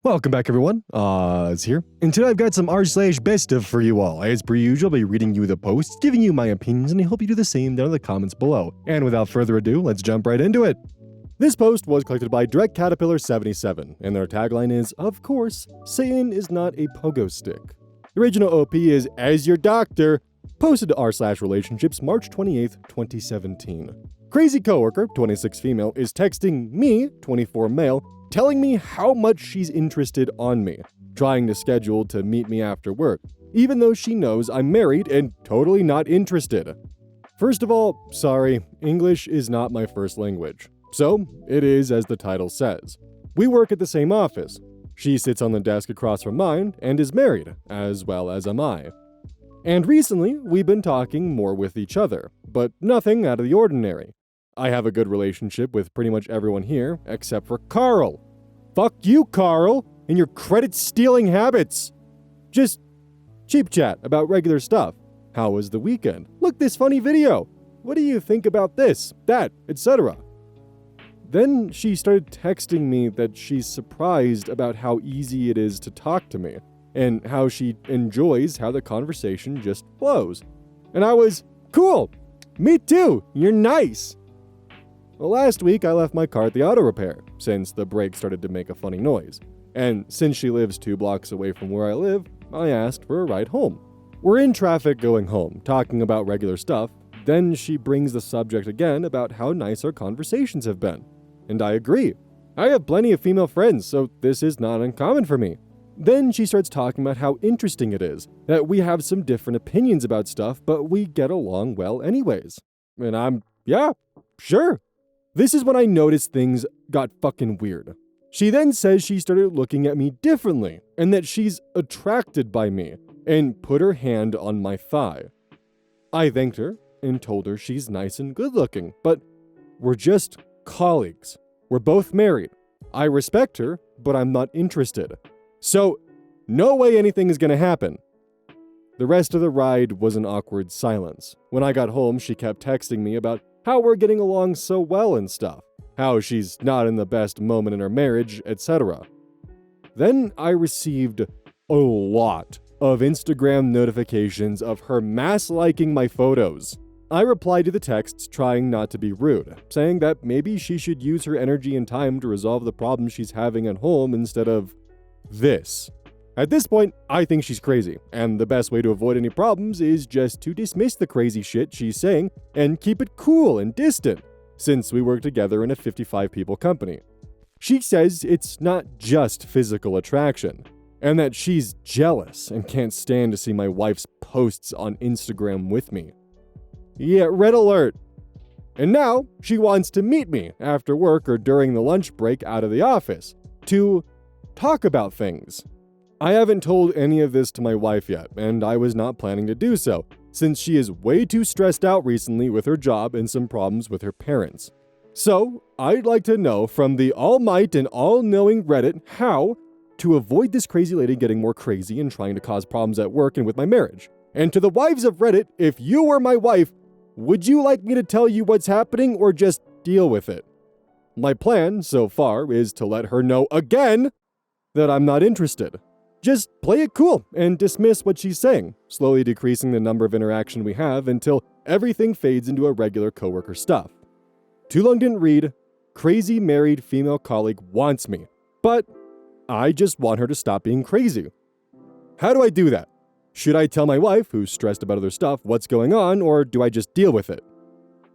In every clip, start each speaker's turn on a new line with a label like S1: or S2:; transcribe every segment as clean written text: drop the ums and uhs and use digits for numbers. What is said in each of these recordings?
S1: Welcome back, everyone. It's here. And today I've got some r/BestOf for you all. As per usual, I'll be reading you the posts, giving you my opinions, and I hope you do the same down in the comments below. And without further ado, let's jump right into it. This post was collected by Direct Caterpillar 77, and their tagline is, of course, Satan is not a pogo stick. The original OP is As Your Doctor, posted to r/relationships March 28th, 2017. Crazy coworker, 26 female, is texting me, 24 male, telling me how much she's interested on me, trying to schedule to meet me after work, even though she knows I'm married and totally not interested. First of all, sorry, English is not my first language. So, it is as the title says. We work at the same office. She sits on the desk across from mine and is married, as well as am I. And recently, we've been talking more with each other, but nothing out of the ordinary. I have a good relationship with pretty much everyone here, except for Carl. Fuck you, Carl, and your credit-stealing habits. Just cheap chat about regular stuff. How was the weekend? Look, this funny video. What do you think about this, that, etc.? Then she started texting me that she's surprised about how easy it is to talk to me, and how she enjoys how the conversation just flows. And I was, cool, me too, you're nice. Well, last week I left my car at the auto repair, since the brake started to make a funny noise. And since she lives 2 blocks away from where I live, I asked for a ride home. We're in traffic going home, talking about regular stuff, then she brings the subject again about how nice our conversations have been. And I agree. I have plenty of female friends, so this is not uncommon for me. Then she starts talking about how interesting it is, that we have some different opinions about stuff, but we get along well anyways. And I'm, yeah, sure. This is when I noticed things got fucking weird. She then says she started looking at me differently, and that she's attracted by me, and put her hand on my thigh. I thanked her, and told her she's nice and good looking, but we're just colleagues. We're both married. I respect her, but I'm not interested. So, no way anything is gonna happen. The rest of the ride was an awkward silence. When I got home, she kept texting me about how we're getting along so well and stuff, how she's not in the best moment in her marriage, etc. Then I received a lot of Instagram notifications of her mass liking my photos. I replied to the texts trying not to be rude, saying that maybe she should use her energy and time to resolve the problems she's having at home instead of this. At this point, I think she's crazy, and the best way to avoid any problems is just to dismiss the crazy shit she's saying and keep it cool and distant, since we work together in a 55-people company. She says it's not just physical attraction, and that she's jealous and can't stand to see my wife's posts on Instagram with me. Yeah, red alert. And now she wants to meet me after work or during the lunch break out of the office to talk about things. I haven't told any of this to my wife yet, and I was not planning to do so, since she is way too stressed out recently with her job and some problems with her parents. So, I'd like to know from the all-might and all-knowing Reddit how to avoid this crazy lady getting more crazy and trying to cause problems at work and with my marriage. And to the wives of Reddit, if you were my wife, would you like me to tell you what's happening or just deal with it? My plan, so far, is to let her know again that I'm not interested. Just play it cool and dismiss what she's saying, slowly decreasing the number of interaction we have until everything fades into a regular coworker stuff. Too long didn't read, crazy married female colleague wants me, but I just want her to stop being crazy. How do I do that? Should I tell my wife, who's stressed about other stuff, what's going on, or do I just deal with it?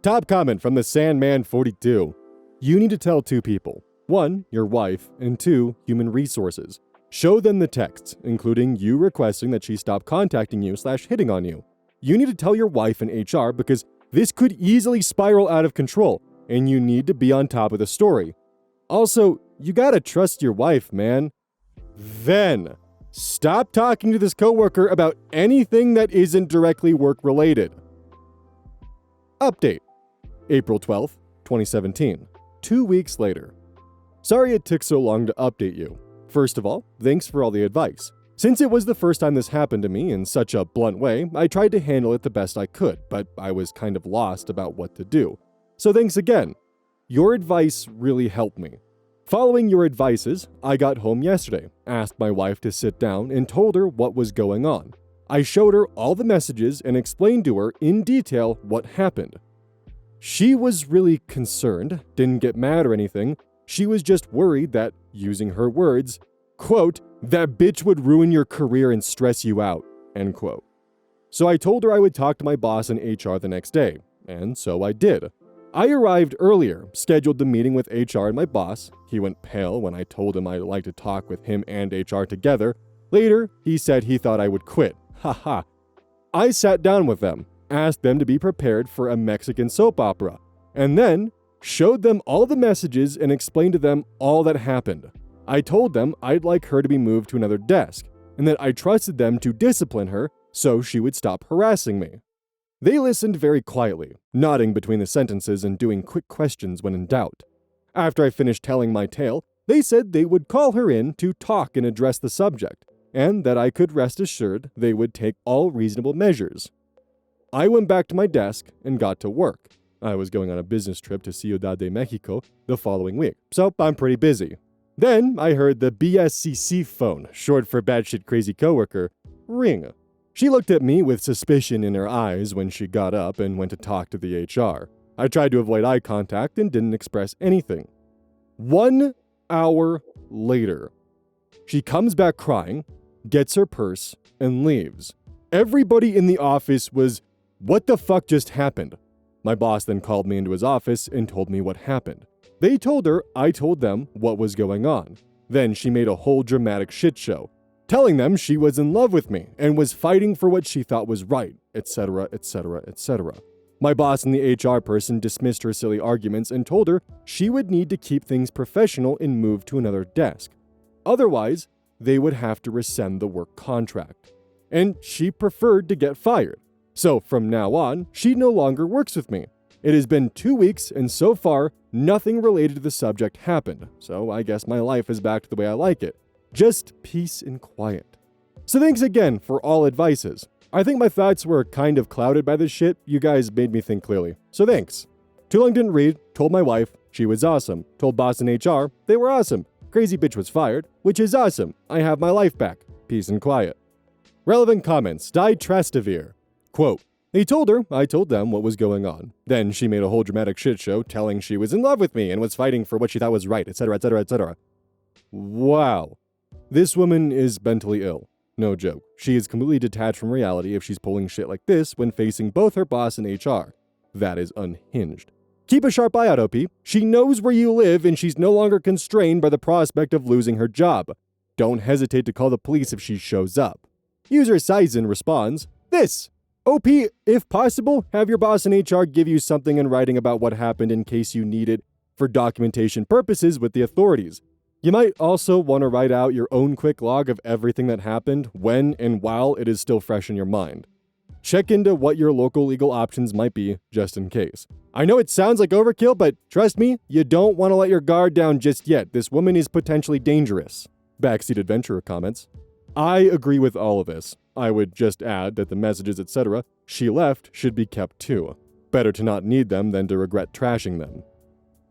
S1: Top comment from the Sandman42. You need to tell 2 people. 1, your wife, and 2, human resources. Show them the texts, including you requesting that she stop contacting you / hitting on you. You need to tell your wife and HR because this could easily spiral out of control, and you need to be on top of the story. Also, you gotta trust your wife, man. Then, stop talking to this coworker about anything that isn't directly work-related. Update. April 12th, 2017. 2 weeks later. Sorry it took so long to update you. First of all, thanks for all the advice. Since it was the first time this happened to me in such a blunt way, I tried to handle it the best I could, but I was kind of lost about what to do. So thanks again. Your advice really helped me. Following your advices, I got home yesterday, asked my wife to sit down, and told her what was going on. I showed her all the messages and explained to her in detail what happened. She was really concerned, didn't get mad or anything. She was just worried that, using her words, quote, "that bitch would ruin your career and stress you out," end quote. So I told her I would talk to my boss in HR the next day, and so I did. I arrived earlier, scheduled the meeting with HR and my boss. He went pale when I told him I'd like to talk with him and HR together. Later, he said he thought I would quit. Haha. I sat down with them, asked them to be prepared for a Mexican soap opera, and then showed them all the messages and explained to them all that happened. I told them I'd like her to be moved to another desk, and that I trusted them to discipline her so she would stop harassing me. They listened very quietly, nodding between the sentences and doing quick questions when in doubt. After I finished telling my tale, they said they would call her in to talk and address the subject, and that I could rest assured they would take all reasonable measures. I went back to my desk and got to work. I was going on a business trip to Ciudad de Mexico the following week, so I'm pretty busy. Then I heard the BSCC phone, short for batshit crazy coworker, ring. She looked at me with suspicion in her eyes when she got up and went to talk to the HR. I tried to avoid eye contact and didn't express anything. 1 hour later, she comes back crying, gets her purse, and leaves. Everybody in the office was, "What the fuck just happened?" My boss then called me into his office and told me what happened. They told her I told them what was going on. Then she made a whole dramatic shit show, telling them she was in love with me and was fighting for what she thought was right, etc., etc., etc. My boss and the HR person dismissed her silly arguments and told her she would need to keep things professional and move to another desk. Otherwise, they would have to rescind the work contract. And she preferred to get fired. So from now on, she no longer works with me. It has been 2 weeks, and so far, nothing related to the subject happened. So I guess my life is back to the way I like it. Just peace and quiet. So thanks again for all advices. I think my thoughts were kind of clouded by this shit. You guys made me think clearly. So thanks. Too long didn't read, told my wife, she was awesome. Told boss and HR, they were awesome. Crazy bitch was fired, which is awesome. I have my life back. Peace and quiet. Relevant comments, Die Trastavir. Quote, they told her, I told them what was going on. Then she made a whole dramatic shit show telling she was in love with me and was fighting for what she thought was right, etc., etc., etc. Wow. This woman is mentally ill. No joke. She is completely detached from reality if she's pulling shit like this when facing both her boss and HR. That is unhinged. Keep a sharp eye out, OP. She knows where you live and she's no longer constrained by the prospect of losing her job. Don't hesitate to call the police if she shows up. User Sizen responds, this. OP, if possible, have your boss and HR give you something in writing about what happened in case you need it for documentation purposes with the authorities. You might also want to write out your own quick log of everything that happened when and while it is still fresh in your mind. Check into what your local legal options might be, just in case. I know it sounds like overkill, but trust me, you don't want to let your guard down just yet. This woman is potentially dangerous. Backseat Adventurer comments, I agree with all of this. I would just add that the messages, etc. she left should be kept too. Better to not need them than to regret trashing them.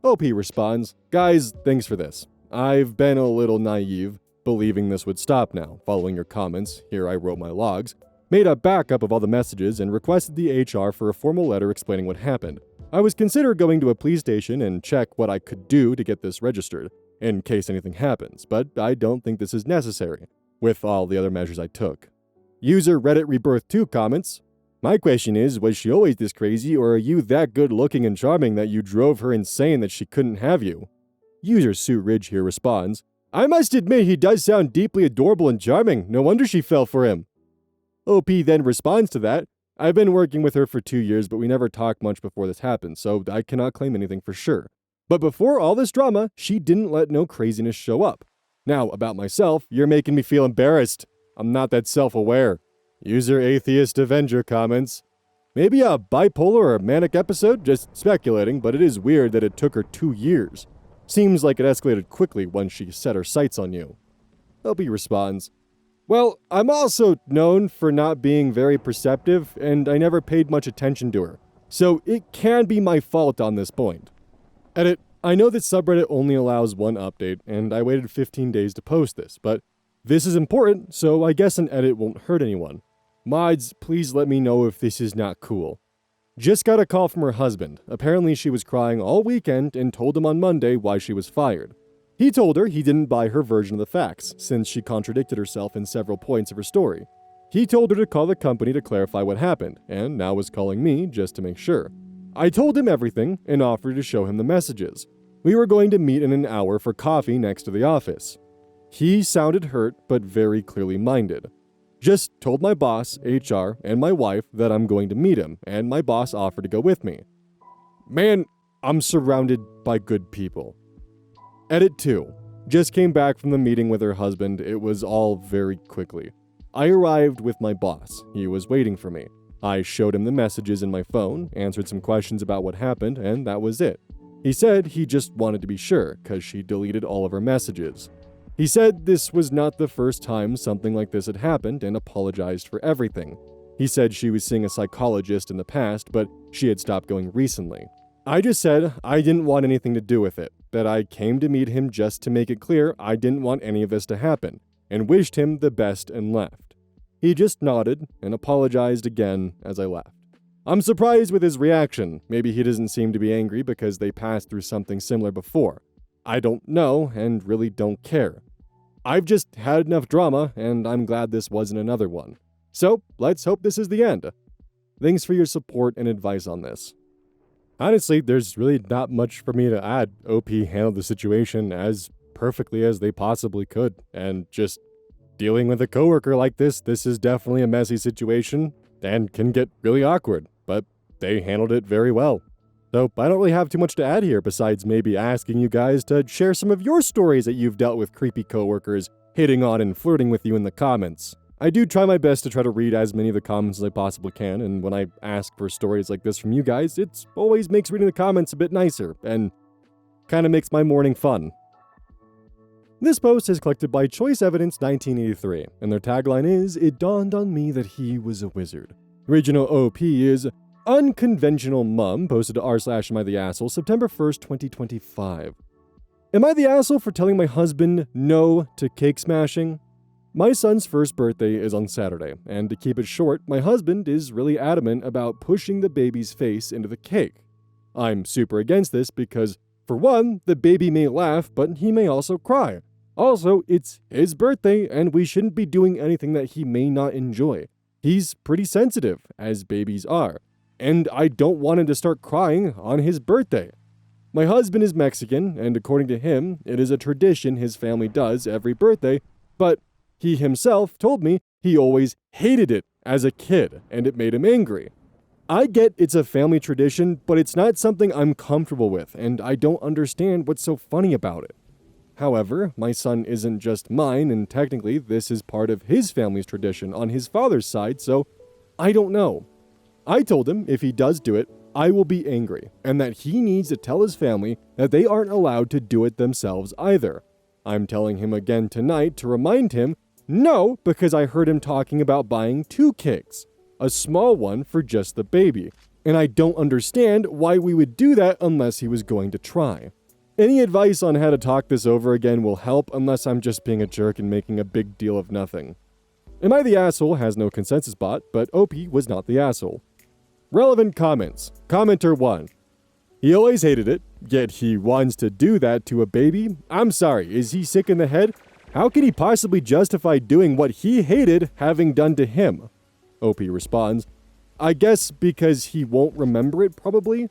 S1: OP responds, guys, thanks for this. I've been a little naive, believing this would stop now. Following your comments, here I wrote my logs, made a backup of all the messages, and requested the HR for a formal letter explaining what happened. I was considering going to a police station and check what I could do to get this registered, in case anything happens, but I don't think this is necessary, with all the other measures I took. User Reddit Rebirth 2 comments, my question is, was she always this crazy, or are you that good looking and charming that you drove her insane that she couldn't have you? User Sue Ridge here responds, I must admit he does sound deeply adorable and charming. No wonder she fell for him. OP then responds to that, I've been working with her for 2 years, but we never talked much before this happened, so I cannot claim anything for sure. But before all this drama, she didn't let no craziness show up. Now, about myself, you're making me feel embarrassed. I'm not that self-aware. User Atheist Avenger comments, maybe a bipolar or manic episode? Just speculating, but it is weird that it took her 2 years. Seems like it escalated quickly once she set her sights on you. OP responds, well, I'm also known for not being very perceptive, and I never paid much attention to her, so it can be my fault on this point. Edit, I know that subreddit only allows one update, and I waited 15 days to post this, but this is important, so I guess an edit won't hurt anyone. Mods, please let me know if this is not cool. Just got a call from her husband. Apparently she was crying all weekend and told him on Monday why she was fired. He told her he didn't buy her version of the facts, since she contradicted herself in several points of her story. He told her to call the company to clarify what happened, and now is calling me just to make sure. I told him everything and offered to show him the messages. We were going to meet in an hour for coffee next to the office. He sounded hurt, but very clearly minded. Just told my boss, HR, and my wife that I'm going to meet him, and my boss offered to go with me. Man, I'm surrounded by good people. Edit 2. Just came back from the meeting with her husband. It was all very quickly. I arrived with my boss. He was waiting for me. I showed him the messages in my phone, answered some questions about what happened, and that was it. He said he just wanted to be sure, because she deleted all of her messages. He said this was not the first time something like this had happened and apologized for everything. He said she was seeing a psychologist in the past, but she had stopped going recently. I just said I didn't want anything to do with it, that I came to meet him just to make it clear I didn't want any of this to happen, and wished him the best and left. He just nodded and apologized again as I left. I'm surprised with his reaction. Maybe he doesn't seem to be angry because they passed through something similar before. I don't know and really don't care. I've just had enough drama, and I'm glad this wasn't another one. So, let's hope this is the end. Thanks for your support and advice on this. Honestly, there's really not much for me to add. OP handled the situation as perfectly as they possibly could, and just dealing with a coworker like this is definitely a messy situation and can get really awkward, but they handled it very well. So I don't really have too much to add here besides maybe asking you guys to share some of your stories that you've dealt with creepy coworkers hitting on and flirting with you in the comments. I do try my best to try to read as many of the comments as I possibly can, and when I ask for stories like this from you guys, it always makes reading the comments a bit nicer and kind of makes my morning fun. This post is collected by Choice Evidence 1983, and their tagline is, "It dawned on me that he was a wizard." Original OP is Unconventional Mum, posted to r/amItheasshole, September 1st, 2025. Am I the asshole for telling my husband no to cake smashing? My son's first birthday is on Saturday, and to keep it short, my husband is really adamant about pushing the baby's face into the cake. I'm super against this because, for one, the baby may laugh, but he may also cry. Also, it's his birthday, and we shouldn't be doing anything that he may not enjoy. He's pretty sensitive, as babies are. And I don't want him to start crying on his birthday. My husband is Mexican, and according to him, it is a tradition his family does every birthday, but he himself told me he always hated it as a kid, and it made him angry. I get it's a family tradition, but it's not something I'm comfortable with, and I don't understand what's so funny about it. However, my son isn't just mine, and technically this is part of his family's tradition on his father's side, so I don't know. I told him if he does do it, I will be angry, and that he needs to tell his family that they aren't allowed to do it themselves either. I'm telling him again tonight to remind him, no, because I heard him talking about buying 2 cakes, a small one for just the baby, and I don't understand why we would do that unless he was going to try. Any advice on how to talk this over again will help, unless I'm just being a jerk and making a big deal of nothing. Am I the asshole has no consensus bot, but OP was not the asshole. Relevant comments. Commenter 1. He always hated it, yet he wants to do that to a baby? I'm sorry, is he sick in the head? How can he possibly justify doing what he hated having done to him? OP responds, I guess because he won't remember it, probably?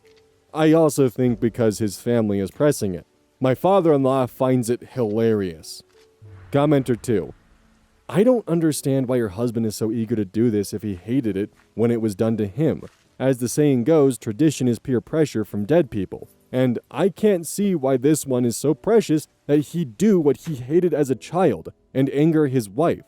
S1: I also think because his family is pressing it. My father-in-law finds it hilarious. Commenter 2. I don't understand why your husband is so eager to do this if he hated it when it was done to him. As the saying goes, tradition is peer pressure from dead people, and I can't see why this one is so precious that he'd do what he hated as a child and anger his wife.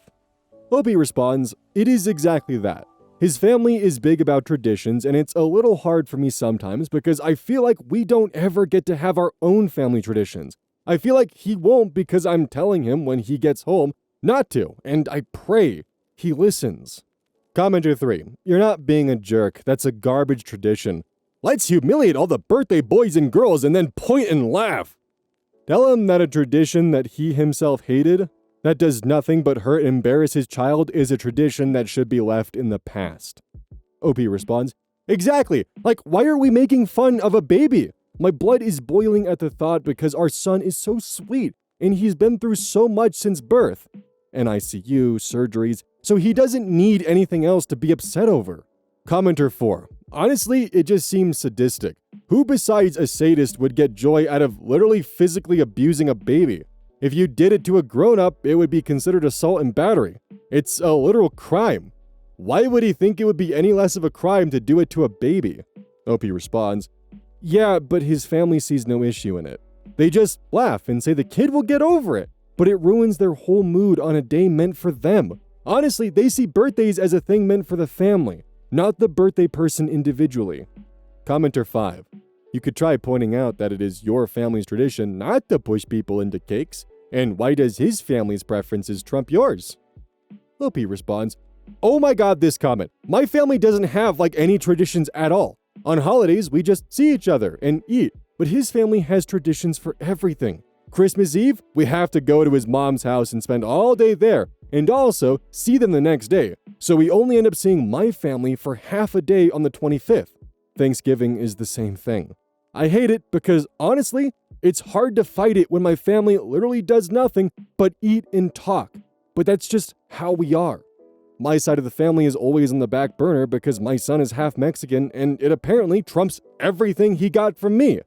S1: Lofi responds, it is exactly that. His family is big about traditions, and it's a little hard for me sometimes because I feel like we don't ever get to have our own family traditions. I feel like he won't because I'm telling him when he gets home not to, and I pray he listens. Commenter 3. You're not being a jerk. That's a garbage tradition. Let's humiliate all the birthday boys and girls and then point and laugh. Tell him that a tradition that he himself hated, that does nothing but hurt and embarrass his child, is a tradition that should be left in the past. OP responds, exactly. Like, why are we making fun of a baby? My blood is boiling at the thought because our son is so sweet and he's been through so much since birth. NICU, surgeries, so he doesn't need anything else to be upset over. Commenter 4. Honestly, it just seems sadistic. Who besides a sadist would get joy out of literally physically abusing a baby? If you did it to a grown-up, it would be considered assault and battery. It's a literal crime. Why would he think it would be any less of a crime to do it to a baby? OP responds, yeah, but his family sees no issue in it. They just laugh and say the kid will get over it, but it ruins their whole mood on a day meant for them. Honestly, they see birthdays as a thing meant for the family, not the birthday person individually. Commenter 5. You could try pointing out that it is your family's tradition not to push people into cakes, and why does his family's preferences trump yours? OP responds, oh my god, this comment. My family doesn't have any traditions at all. On holidays, we just see each other and eat, but his family has traditions for everything. Christmas Eve, we have to go to his mom's house and spend all day there, and also see them the next day, so we only end up seeing my family for half a day on the 25th. Thanksgiving is the same thing. I hate it because, honestly, it's hard to fight it when my family literally does nothing but eat and talk, but that's just how we are. My side of the family is always on the back burner because my son is half Mexican and it apparently trumps everything he got from me.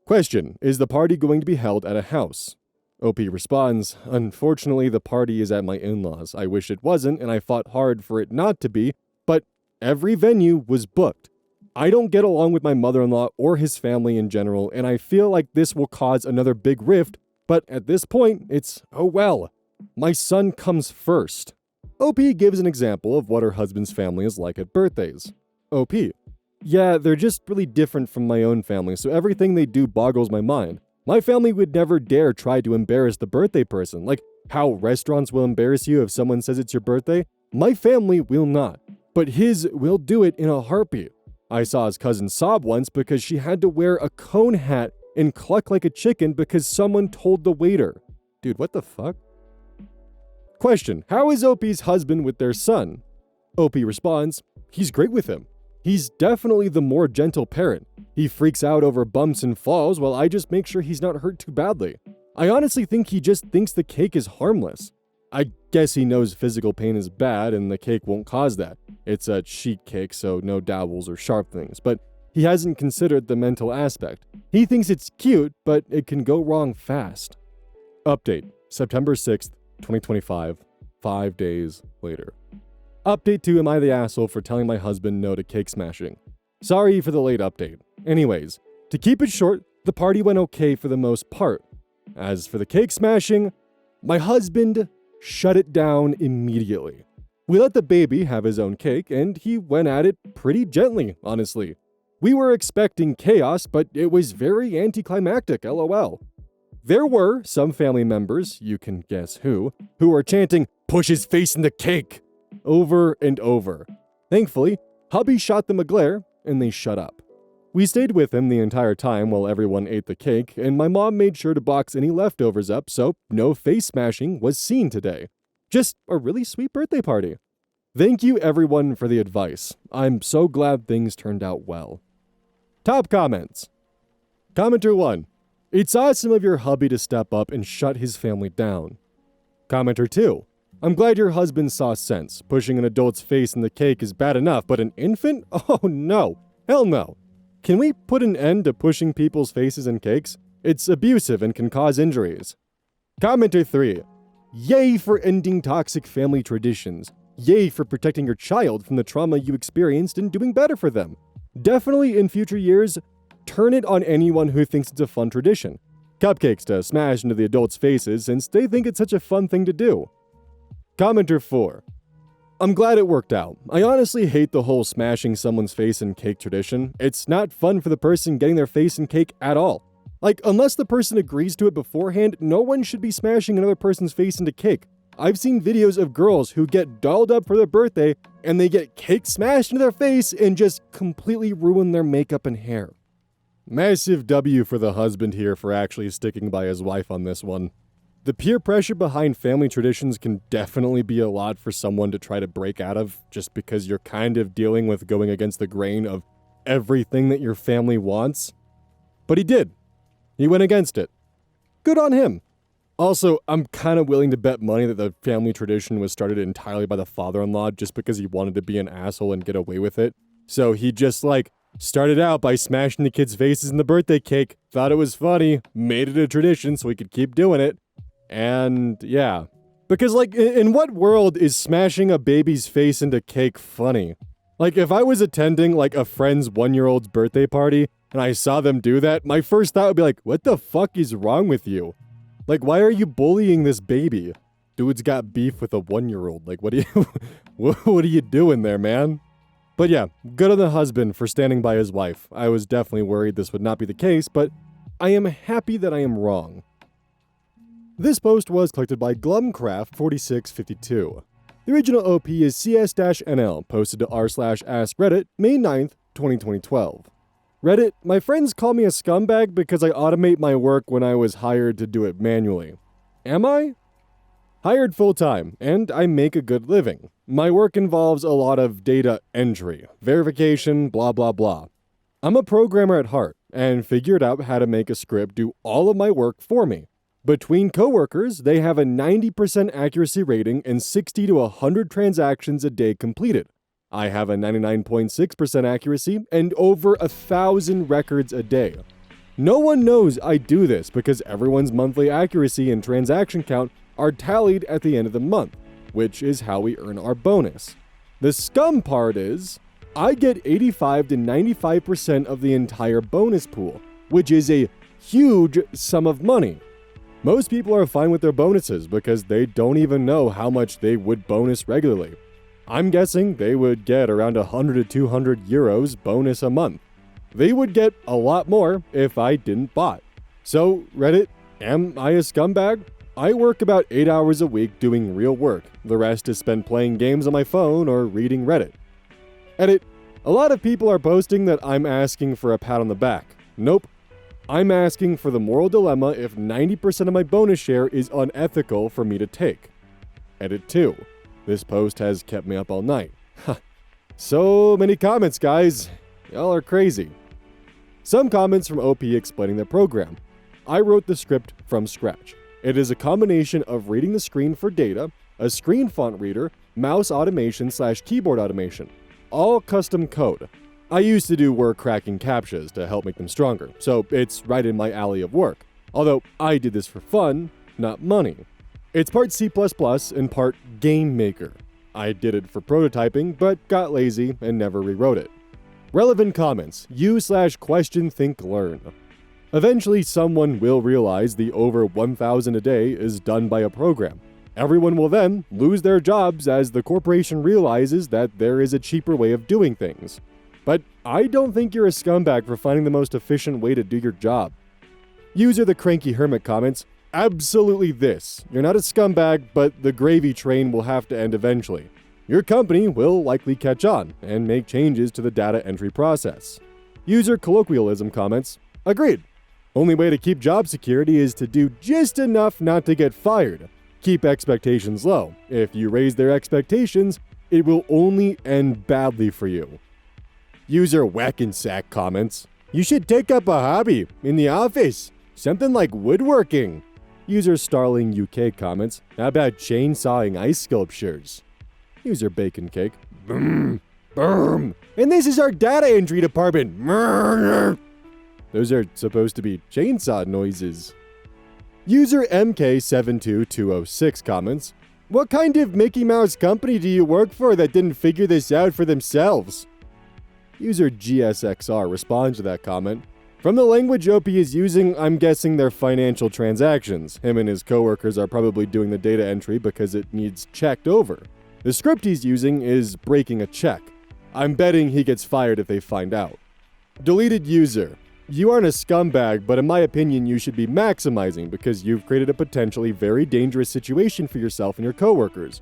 S1: Question, is the party going to be held at a house? OP responds, unfortunately the party is at my in-laws. I wish it wasn't and I fought hard for it not to be, but every venue was booked. I don't get along with my mother-in-law or his family in general, and I feel like this will cause another big rift, but at this point, it's, oh well. My son comes first. OP gives an example of what her husband's family is like at birthdays. OP. Yeah, they're just really different from my own family, so everything they do boggles my mind. My family would never dare try to embarrass the birthday person, like how restaurants will embarrass you if someone says it's your birthday. My family will not, but his will do it in a heartbeat. I saw his cousin sob once because she had to wear a cone hat and cluck like a chicken because someone told the waiter. Dude, what the fuck? Question, how is OP's husband with their son? OP responds, he's great with him. He's definitely the more gentle parent. He freaks out over bumps and falls while I just make sure he's not hurt too badly. I honestly think he just thinks the cake is harmless. I guess he knows physical pain is bad and the cake won't cause that. It's a sheet cake, so no dowels or sharp things, but he hasn't considered the mental aspect. He thinks it's cute, but it can go wrong fast. Update, September 6th, 2025, 5 days later. Update 2, am I the asshole for telling my husband no to cake smashing? Sorry for the late update. Anyways, to keep it short, the party went okay for the most part. As for the cake smashing, my husband shut it down immediately. We let the baby have his own cake, and he went at it pretty gently, honestly. We were expecting chaos, but it was very anticlimactic, lol. There were some family members, you can guess who were chanting, "Push his face in the cake!" over and over. Thankfully, hubby shot them a glare, and they shut up. We stayed with him the entire time while everyone ate the cake, and my mom made sure to box any leftovers up so no face smashing was seen today. Just a really sweet birthday party. Thank you everyone for the advice. I'm so glad things turned out well. Top comments. Commenter 1. It's awesome of your hubby to step up and shut his family down. Commenter 2. I'm glad your husband saw sense. Pushing an adult's face in the cake is bad enough, but an infant? Oh no. Hell no. Can we put an end to pushing people's faces in cakes? It's abusive and can cause injuries. Commenter 3. Yay for ending toxic family traditions. Yay for protecting your child from the trauma you experienced and doing better for them. Definitely in future years, turn it on anyone who thinks it's a fun tradition. Cupcakes to smash into the adults' faces since they think it's such a fun thing to do. Commenter 4. I'm glad it worked out. I honestly hate the whole smashing someone's face in cake tradition. It's not fun for the person getting their face in cake at all. Like, unless the person agrees to it beforehand, no one should be smashing another person's face into cake. I've seen videos of girls who get dolled up for their birthday and they get cake smashed into their face and just completely ruin their makeup and hair. Massive W for the husband here for actually sticking by his wife on this one. The peer pressure behind family traditions can definitely be a lot for someone to try to break out of just because you're kind of dealing with going against the grain of everything that your family wants. But he did. He went against it. Good on him. Also, I'm kind of willing to bet money that the family tradition was started entirely by the father-in-law just because he wanted to be an asshole and get away with it. So he just, started out by smashing the kids' faces in the birthday cake, thought it was funny, made it a tradition so he could keep doing it. And, yeah. Because, in what world is smashing a baby's face into cake funny? If I was attending, a friend's 1-year-old's birthday party, and I saw them do that, my first thought would be what the fuck is wrong with you? Why are you bullying this baby? Dude's got beef with a 1-year-old. What are you doing there, man? But yeah, good on the husband for standing by his wife. I was definitely worried this would not be the case, but I am happy that I am wrong. This post was collected by Glumcraft4652. The original OP is CS-NL, posted to r/AskReddit, May 9th, 2012. Reddit, my friends call me a scumbag because I automate my work when I was hired to do it manually. Am I? Hired full-time, and I make a good living. My work involves a lot of data entry, verification, blah blah blah. I'm a programmer at heart, and figured out how to make a script do all of my work for me. Between coworkers, they have a 90% accuracy rating and 60 to 100 transactions a day completed. I have a 99.6% accuracy and over 1,000 records a day. No one knows I do this because everyone's monthly accuracy and transaction count are tallied at the end of the month, which is how we earn our bonus. The scum part is, I get 85 to 95% of the entire bonus pool, which is a huge sum of money. Most people are fine with their bonuses because they don't even know how much they would bonus regularly. I'm guessing they would get around 100 to 200 euros bonus a month. They would get a lot more if I didn't bot. So, Reddit, am I a scumbag? I work about 8 hours a week doing real work. The rest is spent playing games on my phone or reading Reddit. Edit, a lot of people are posting that I'm asking for a pat on the back. Nope. I'm asking for the moral dilemma if 90% of my bonus share is unethical for me to take. Edit 2. This post has kept me up all night. So many comments, guys. Y'all are crazy. Some comments from OP explaining the program. I wrote the script from scratch. It is a combination of reading the screen for data, a screen font reader, mouse automation/keyboard automation. All custom code. I used to do work cracking CAPTCHAs to help make them stronger, so it's right in my alley of work. Although I did this for fun, not money. It's part C++ and part Game Maker. I did it for prototyping, but got lazy and never rewrote it. Relevant comments. U/question think learn. Eventually, someone will realize the over 1,000 a day is done by a program. Everyone will then lose their jobs as the corporation realizes that there is a cheaper way of doing things. But I don't think you're a scumbag for finding the most efficient way to do your job. User the Cranky Hermit comments, absolutely this. You're not a scumbag, but the gravy train will have to end eventually. Your company will likely catch on and make changes to the data entry process. User Colloquialism comments, agreed. Only way to keep job security is to do just enough not to get fired. Keep expectations low. If you raise their expectations, it will only end badly for you. User Whackinsack comments, you should take up a hobby in the office. Something like woodworking. User Starling UK comments, how about chainsawing ice sculptures? User Bacon Cake, boom, boom. And this is our data entry department. Those are supposed to be chainsaw noises. User MK72206 comments, what kind of Mickey Mouse company do you work for that didn't figure this out for themselves? User GSXR responds to that comment. From the language OP is using, I'm guessing they're financial transactions. Him and his coworkers are probably doing the data entry because it needs checked over. The script he's using is breaking a check. I'm betting he gets fired if they find out. Deleted user. You aren't a scumbag, but in my opinion, you should be maximizing because you've created a potentially very dangerous situation for yourself and your coworkers.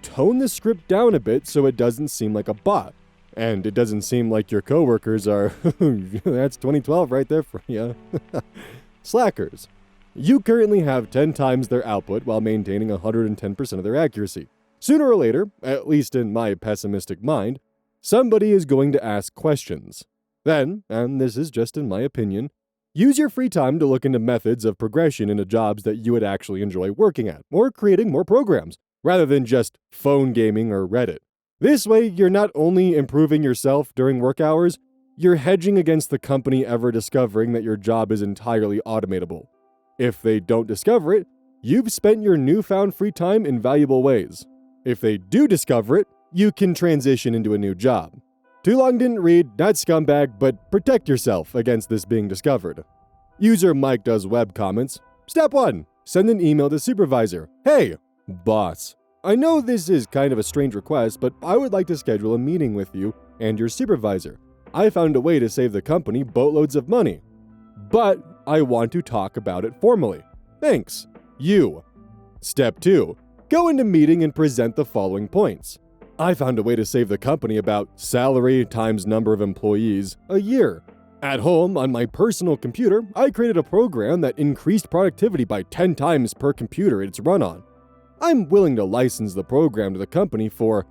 S1: Tone the script down a bit so it doesn't seem like a bot. And it doesn't seem like your coworkers are, that's 2012 right there for you, slackers. You currently have 10 times their output while maintaining 110% of their accuracy. Sooner or later, at least in my pessimistic mind, somebody is going to ask questions. Then, and this is just in my opinion, use your free time to look into methods of progression into jobs that you would actually enjoy working at, or creating more programs, rather than just phone gaming or Reddit. This way, you're not only improving yourself during work hours, you're hedging against the company ever discovering that your job is entirely automatable. If they don't discover it, you've spent your newfound free time in valuable ways. If they do discover it, you can transition into a new job. Too long didn't read, not scumbag, but protect yourself against this being discovered. User Mike does web comments. Step 1. Send an email to supervisor. Hey, boss. I know this is kind of a strange request, but I would like to schedule a meeting with you and your supervisor. I found a way to save the company boatloads of money. But I want to talk about it formally. Thanks. You. Step 2. Go into meeting and present the following points. I found a way to save the company about salary times number of employees a year. At home, on my personal computer, I created a program that increased productivity by 10 times per computer it's run on. I'm willing to license the program to the company for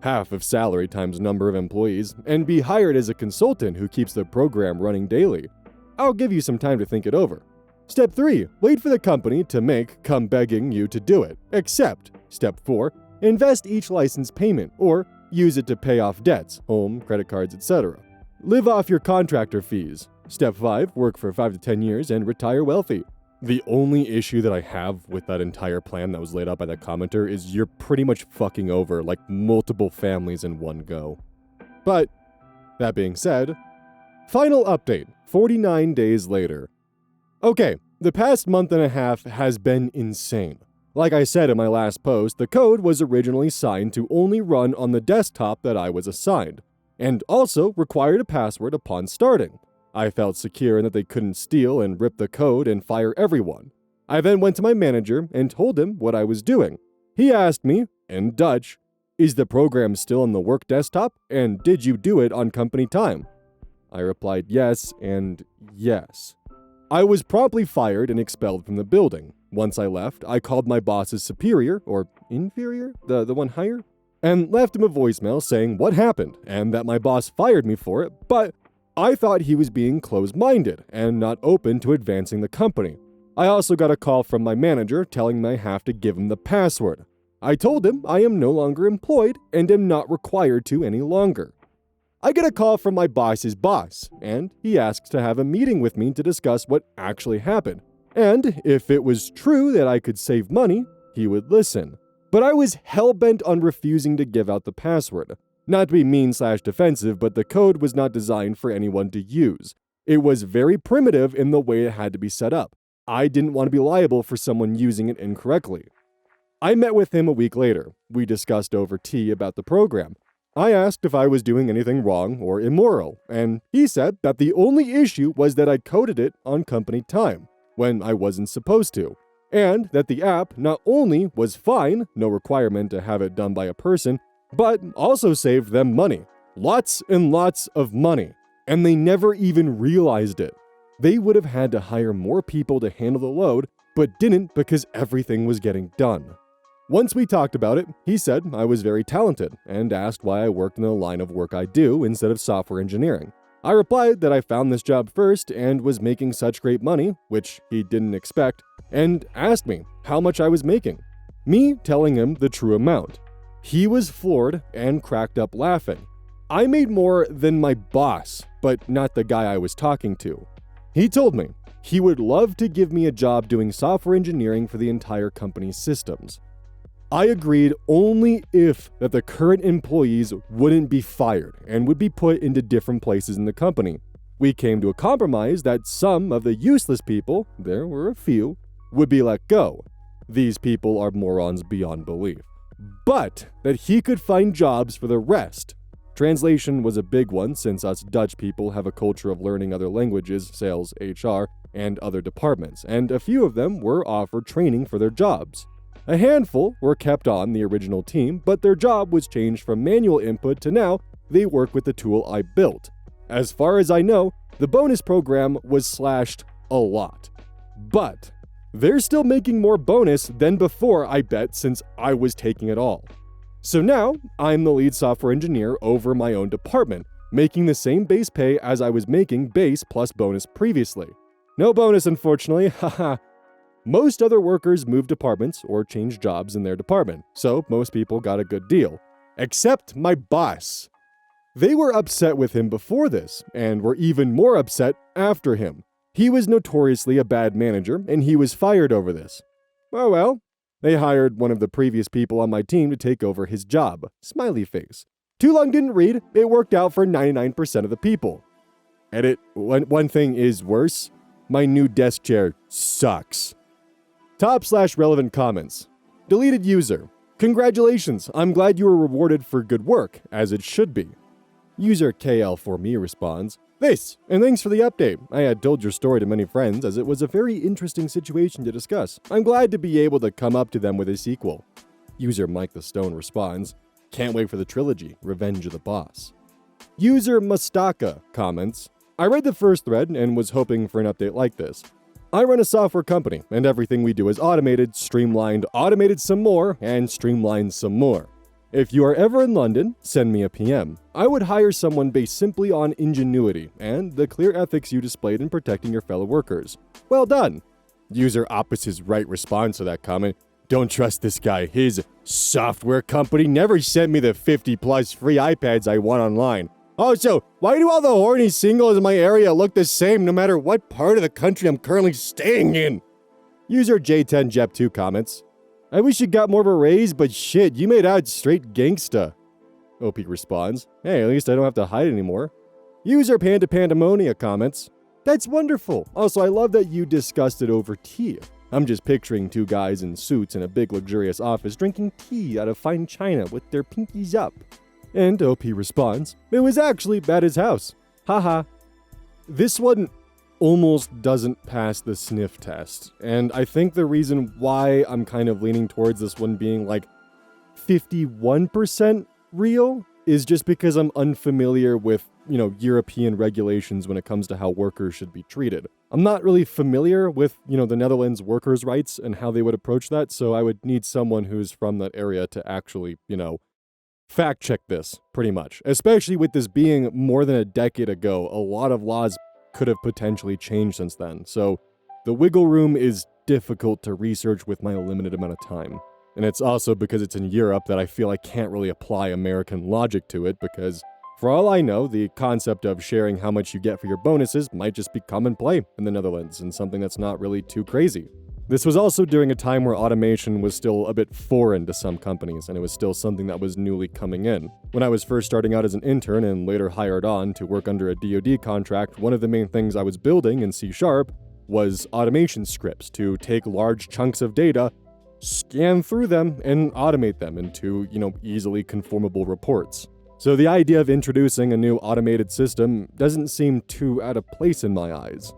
S1: half of salary times number of employees and be hired as a consultant who keeps the program running daily. I'll give you some time to think it over. Step 3. Wait for the company to come begging you to do it. Except, Step 4. Invest each license payment, or use it to pay off debts, home, credit cards, etc. Live off your contractor fees. Step 5. Work for 5 to 10 years and retire wealthy. The only issue that I have with that entire plan that was laid out by that commenter is you're pretty much fucking over like multiple families in one go. But, that being said, final update, 49 days later. Okay, the past month and a half has been insane. Like I said in my last post, the code was originally signed to only run on the desktop that I was assigned, and also required a password upon starting. I felt secure in that they couldn't steal and rip the code and fire everyone. I then went to my manager and told him what I was doing. He asked me, in Dutch, is the program still on the work desktop, and did you do it on company time? I replied yes and yes. I was promptly fired and expelled from the building. Once I left, I called my boss's superior, or inferior, the one higher, and left him a voicemail saying what happened and that my boss fired me for it, but I thought he was being closed-minded and not open to advancing the company. I also got a call from my manager telling me I have to give him the password. I told him I am no longer employed and am not required to any longer. I get a call from my boss's boss, and he asks to have a meeting with me to discuss what actually happened. And if it was true that I could save money, he would listen. But I was hell-bent on refusing to give out the password. Not to be mean/defensive, but the code was not designed for anyone to use. It was very primitive in the way it had to be set up. I didn't want to be liable for someone using it incorrectly. I met with him a week later. We discussed over tea about the program. I asked if I was doing anything wrong or immoral, and he said that the only issue was that I coded it on company time, when I wasn't supposed to, and that the app not only was fine, no requirement to have it done by a person, but also saved them money. Lots and lots of money. And they never even realized it. They would have had to hire more people to handle the load, but didn't because everything was getting done. Once we talked about it, he said I was very talented and asked why I worked in the line of work I do instead of software engineering. I replied that I found this job first and was making such great money, which he didn't expect, and asked me how much I was making. Me telling him the true amount. He was floored and cracked up laughing. I made more than my boss, but not the guy I was talking to. He told me he would love to give me a job doing software engineering for the entire company's systems. I agreed only if that the current employees wouldn't be fired and would be put into different places in the company. We came to a compromise that some of the useless people, there were a few, would be let go. These people are morons beyond belief. But that he could find jobs for the rest. Translation was a big one since us Dutch people have a culture of learning other languages, sales, HR, and other departments, and a few of them were offered training for their jobs. A handful were kept on the original team, but their job was changed from manual input to now they work with the tool I built. As far as I know, the bonus program was slashed a lot. But they're still making more bonus than before, I bet, since I was taking it all. So now, I'm the lead software engineer over my own department, making the same base pay as I was making base plus bonus previously. No bonus, unfortunately, haha. Most other workers moved departments or changed jobs in their department, so most people got a good deal. Except my boss. They were upset with him before this, and were even more upset after him. He was notoriously a bad manager, and he was fired over this. Oh well. They hired one of the previous people on my team to take over his job. Smiley face. Too long didn't read, it worked out for 99% of the people. Edit, one thing is worse. My new desk chair sucks. Top/relevant comments. Deleted user. Congratulations, I'm glad you were rewarded for good work, as it should be. User KL4me responds, This, and thanks for the update. I had told your story to many friends as it was a very interesting situation to discuss. I'm glad to be able to come up to them with a sequel. User Mike the Stone responds, Can't wait for the trilogy, Revenge of the Boss. User Mustaka comments, I read the first thread and was hoping for an update like this. I run a software company, and everything we do is automated, streamlined, automated some more, and streamlined some more. If you are ever in London, send me a PM. I would hire someone based simply on ingenuity and the clear ethics you displayed in protecting your fellow workers. Well done. User Opposite's right responds to that comment. Don't trust this guy. His software company never sent me the 50 plus free iPads I want online. Also, why do all the horny singles in my area look the same no matter what part of the country I'm currently staying in? User J10Jep2 comments, I wish you got more of a raise, but shit, you made out straight gangsta. OP responds, hey, at least I don't have to hide anymore. User Panda Pandemonia comments, that's wonderful. Also, I love that you discussed it over tea. I'm just picturing two guys in suits in a big luxurious office drinking tea out of fine china with their pinkies up. And OP responds, it was actually at his house. Haha. This one almost doesn't pass the sniff test. And I think the reason why I'm kind of leaning towards this one being like 51% real is just because I'm unfamiliar with, European regulations when it comes to how workers should be treated. I'm not really familiar with, the Netherlands workers' rights and how they would approach that, so I would need someone who's from that area to actually, fact check this, pretty much. Especially with this being more than a decade ago, a lot of laws could have potentially changed since then. So the wiggle room is difficult to research with my limited amount of time. And it's also because it's in Europe that I feel I can't really apply American logic to it because, for all I know, the concept of sharing how much you get for your bonuses might just be common play in the Netherlands and something that's not really too crazy. This was also during a time where automation was still a bit foreign to some companies, and it was still something that was newly coming in. When I was first starting out as an intern and later hired on to work under a DoD contract, one of the main things I was building in C# was automation scripts to take large chunks of data, scan through them, and automate them into, easily conformable reports. So the idea of introducing a new automated system doesn't seem too out of place in my eyes.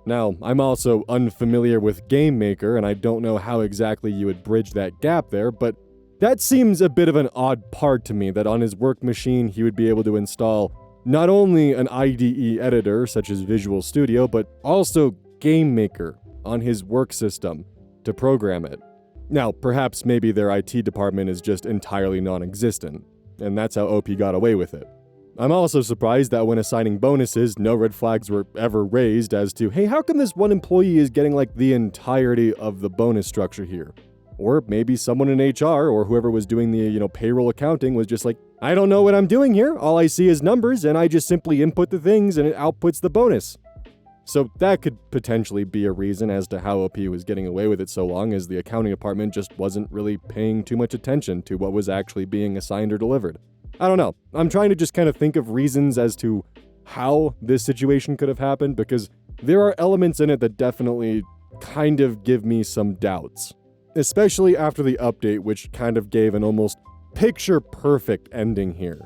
S1: Now, I'm also unfamiliar with Game Maker, and I don't know how exactly you would bridge that gap there, but that seems a bit of an odd part to me that on his work machine he would be able to install not only an IDE editor such as Visual Studio, but also Game Maker on his work system to program it. Now, perhaps maybe their IT department is just entirely non-existent, and that's how OP got away with it. I'm also surprised that when assigning bonuses, no red flags were ever raised as to, hey, how come this one employee is getting the entirety of the bonus structure here? Or maybe someone in HR or whoever was doing the, payroll accounting was just I don't know what I'm doing here. All I see is numbers and I just simply input the things and it outputs the bonus. So that could potentially be a reason as to how OP was getting away with it so long, as the accounting department just wasn't really paying too much attention to what was actually being assigned or delivered. I don't know. I'm trying to just kind of think of reasons as to how this situation could have happened, because there are elements in it that definitely kind of give me some doubts. Especially after the update, which kind of gave an almost picture-perfect ending here.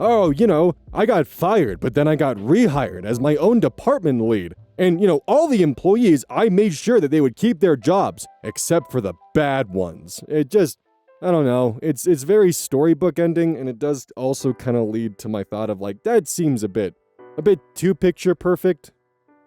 S1: oh, I got fired, but then I got rehired as my own department lead. And, all the employees, I made sure that they would keep their jobs, except for the bad ones. It just, I don't know. It's very storybook ending, and it does also kind of lead to my thought of like, that seems a bit too picture perfect.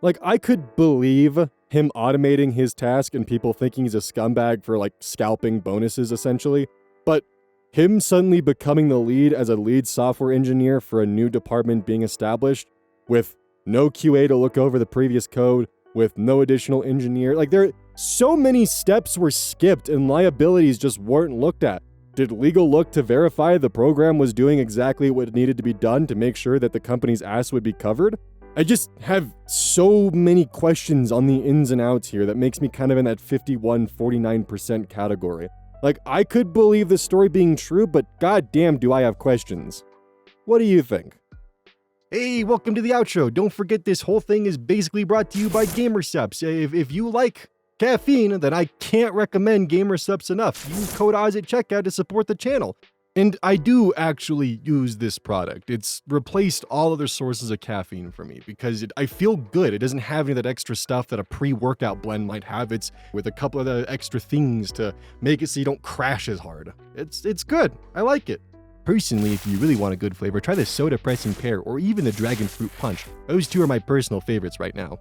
S1: Like, I could believe him automating his task and people thinking he's a scumbag for like scalping bonuses essentially, but him suddenly becoming the lead as a lead software engineer for a new department being established with no QA to look over the previous code, with no additional engineer. Like, so many steps were skipped and liabilities just weren't looked at. Did legal look to verify the program was doing exactly what needed to be done to make sure that the company's ass would be covered? I just have so many questions on the ins and outs here that makes me kind of in that 51-49% category. Like, I could believe the story being true, but goddamn do I have questions. What do you think? Hey, welcome to the outro. Don't forget this whole thing is basically brought to you by GamerSupps. If you like caffeine, then I can't recommend GamerSupps enough. Use code Oz at checkout to support the channel. And I do actually use this product. It's replaced all other sources of caffeine for me because I feel good. It doesn't have any of that extra stuff that a pre-workout blend might have. It's with a couple of the extra things to make it so you don't crash as hard. It's good. I like it. Personally, if you really want a good flavor, try the Soda Pressing Pear or even the Dragon Fruit Punch. Those two are my personal favorites right now.